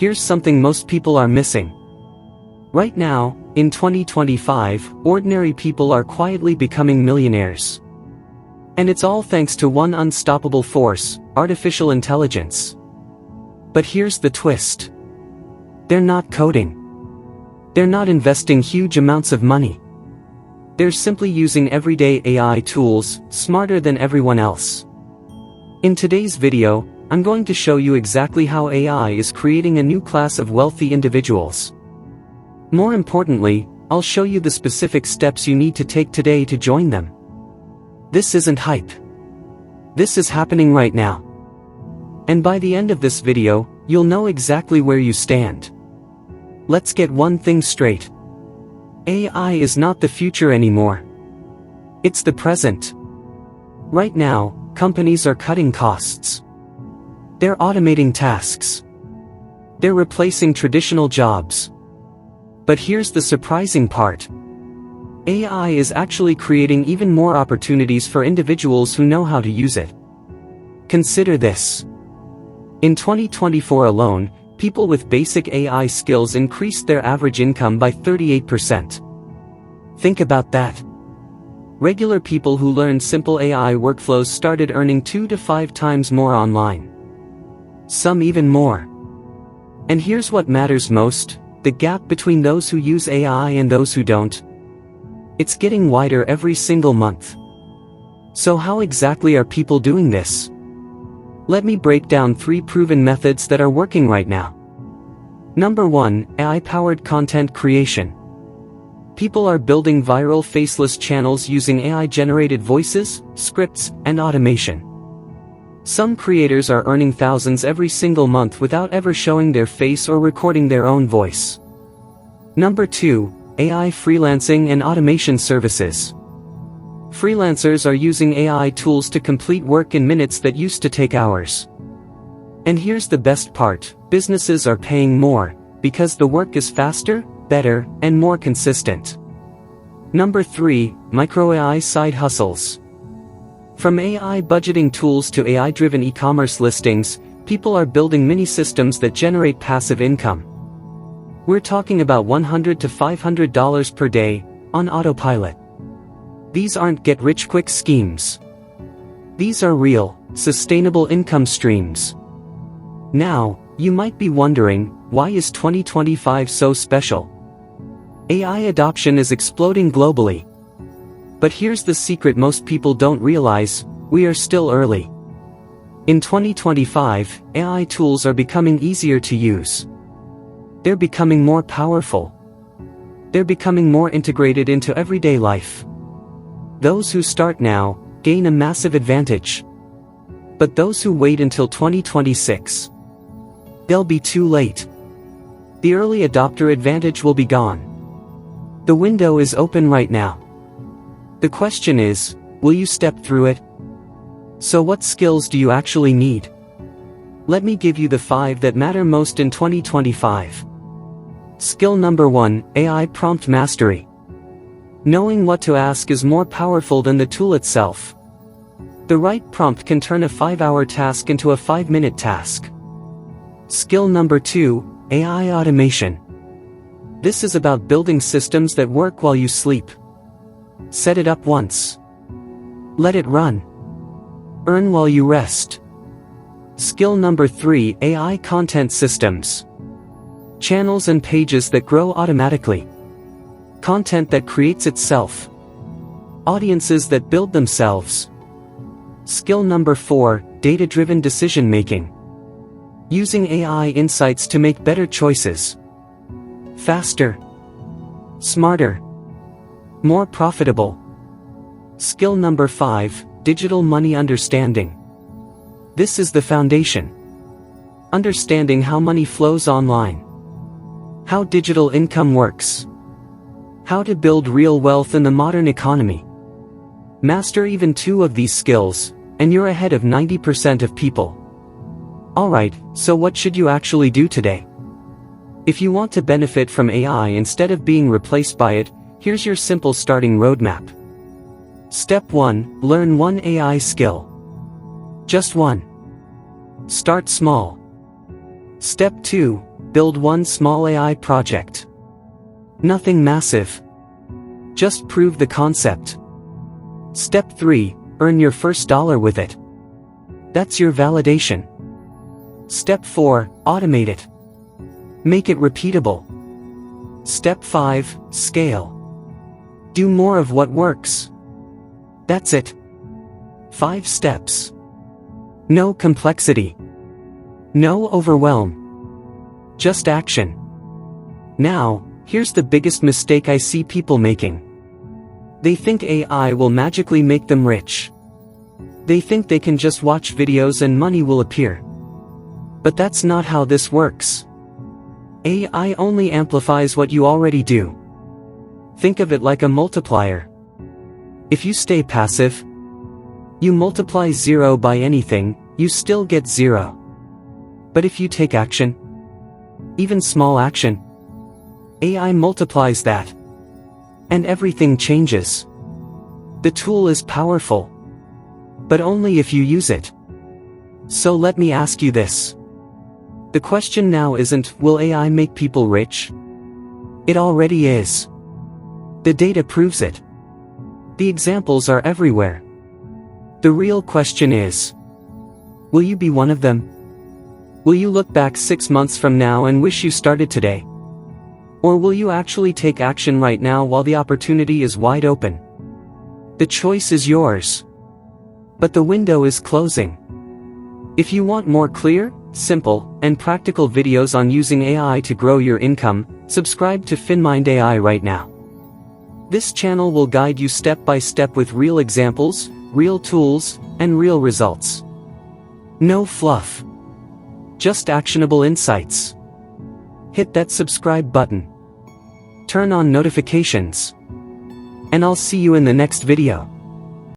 here's something most people are missing. Right now, in 2025, ordinary people are quietly becoming millionaires. And it's all thanks to one unstoppable force, artificial intelligence. But here's the twist. They're not coding. They're not investing huge amounts of money. They're simply using everyday AI tools, smarter than everyone else. In today's video, I'm going to show you exactly how AI is creating a new class of wealthy individuals. More importantly, I'll show you the specific steps you need to take today to join them. This isn't hype. This is happening right now. And by the end of this video, you'll know exactly where you stand. Let's get one thing straight. AI is not the future anymore. It's the present. Right now, companies are cutting costs. They're automating tasks. They're replacing traditional jobs. But here's the surprising part. AI is actually creating even more opportunities for individuals who know how to use it. Consider this. In 2024 alone, people with basic AI skills increased their average income by 38%. Think about that. Regular people who learned simple AI workflows started earning 2 to 5 times more online. Some even more. And here's what matters most, the gap between those who use AI and those who don't. It's getting wider every single month. So how exactly are people doing this? Let me break down 3 proven methods that are working right now. Number 1, AI-powered content creation. People are building viral faceless channels using AI-generated voices, scripts, and automation. Some creators are earning thousands every single month without ever showing their face or recording their own voice. Number 2, AI freelancing and automation services. Freelancers are using AI tools to complete work in minutes that used to take hours. And here's the best part, businesses are paying more, because the work is faster, better, and more consistent. Number 3, micro AI side hustles. From AI budgeting tools to AI-driven e-commerce listings, people are building mini-systems that generate passive income. We're talking about $100 to $500 per day, on autopilot. These aren't get-rich-quick schemes. These are real, sustainable income streams. Now, you might be wondering, why is 2025 so special? AI adoption is exploding globally. But here's the secret most people don't realize, we are still early. In 2025, AI tools are becoming easier to use. They're becoming more powerful. They're becoming more integrated into everyday life. Those who start now, gain a massive advantage. But those who wait until 2026, they'll be too late. The early adopter advantage will be gone. The window is open right now. The question is, will you step through it? So what skills do you actually need? Let me give you the 5 that matter most in 2025. Skill number 1, AI prompt mastery. Knowing what to ask is more powerful than the tool itself. The right prompt can turn a 5-hour task into a 5-minute task. Skill number 2, AI automation. This is about building systems that work while you sleep. Set it up once. Let it run. Earn while you rest. Skill number 3, AI content systems. Channels and pages that grow automatically. Content that creates itself. Audiences that build themselves. Skill number 4, data-driven decision-making. Using AI insights to make better choices. Faster. Smarter. More profitable. Skill number 5, digital money understanding. This is the foundation. Understanding how money flows online. How digital income works. How to build real wealth in the modern economy. Master even 2 of these skills, and you're ahead of 90% of people. Alright, so what should you actually do today? If you want to benefit from AI instead of being replaced by it, here's your simple starting roadmap. Step 1, learn one AI skill. Just one. Start small. Step 2, build one small AI project. Nothing massive. Just prove the concept. Step 3, earn your first dollar with it. That's your validation. Step 4, automate it. Make it repeatable. Step 5, scale. Do more of what works. That's it. 5 steps. No complexity. No overwhelm. Just action. Now, here's the biggest mistake I see people making. They think AI will magically make them rich. They think they can just watch videos and money will appear. But that's not how this works. AI only amplifies what you already do. Think of it like a multiplier. If you stay passive, you multiply 0 by anything, you still get 0. But if you take action, even small action, AI multiplies that. And everything changes. The tool is powerful. But only if you use it. So let me ask you this. The question now isn't, will AI make people rich? It already is. The data proves it. The examples are everywhere. The real question is, will you be one of them? Will you look back 6 months from now and wish you started today? Or will you actually take action right now while the opportunity is wide open? The choice is yours. But the window is closing. If you want more clear, simple, and practical videos on using AI to grow your income, subscribe to FinMind AI right now. This channel will guide you step by step with real examples, real tools, and real results. No fluff. Just actionable insights. Hit that subscribe button. Turn on notifications. And I'll see you in the next video.